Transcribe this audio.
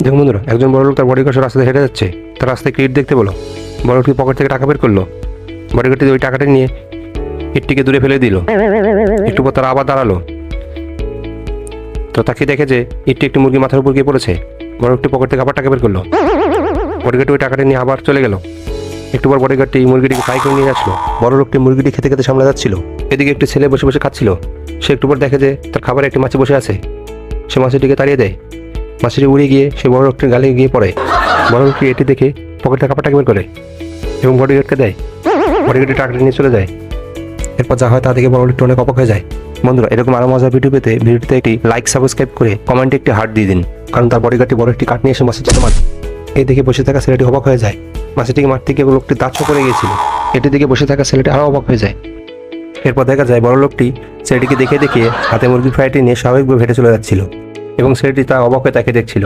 দেখুন বন্ধুরা, একজন বড় লোক তার বডিগার্ড রাস্তায় হেঁটে যাচ্ছে। তার রাস্তায় ইট দেখতে পেলো। বড় লোকটি পকেট থেকে টাকা বের করলো। বডিগার্ডটি ওই টাকাটা নিয়ে ইটটিকে দূরে ফেলে দিল। একটু পর তারা আবার দাঁড়ালো। তো তাকে দেখে যে ইটটি একটি মুরগি মাথার উপর গিয়ে পড়েছে। বড় লোকটি পকেট থেকে আবার টাকা বের করলো। বডিগার্ডটি ওই টাকাটা নিয়ে আবার চলে গেল। একটু পর বডিগার্ডটি মুরগিটিকে ফ্রাই করে নিয়ে আসলো। বড় লোকটি মুরগিটি খেতে খেতে সামলে যাচ্ছিল। এদিকে একটি ছেলে বসে বসে খাচ্ছিল। সে একটু পর দেখে যে তার খাবারে একটি মাছি বসে আছে। সে মাছিটিকে তাড়িয়ে দেয়। মাছিটি উড়ে গিয়ে সে বড় লোকটির গালে গিয়ে পড়ে। বড় লোকটি এটি দেখে পকেট থেকে টাকা বের করে এবং বডিগার্ডকে দেয়। বডিগার্ডটি টাকাটা নিয়ে চলে যায়। এরপর যা হয় তা দেখে বড় লোকটি অনেক অবাক হয়ে যায়। বন্ধুরা, এরকম আরো মজার ভিডিও পেতে ভিডিওতে একটি লাইক, সাবস্ক্রাইব করে কমেন্টে একটি হার্ট দিয়ে দিন, কারণ তার বডিগার্ডটি বড় একটি কাঠ নিয়ে এসে মাছিটিকে মারে। এই দেখে বসে থাকা ছেলেটি অবাক হয়ে যায়। মাছিটিকে মারতে গিয়ে লোকটি দাঁত করে গিয়েছিল। এটি দেখে বসে থাকা ছেলেটি আরো অবাক হয়ে যায়। এরপর দেখা যায় বড় লোকটি ছেলেটিকে দেখে হাতে মুরগির ফ্রাইটি নিয়ে স্বাভাবিকভাবে হেঁটে চলে যাচ্ছিল এবং ছেলেটি তা অবাক হয়ে তাকে দেখছিল।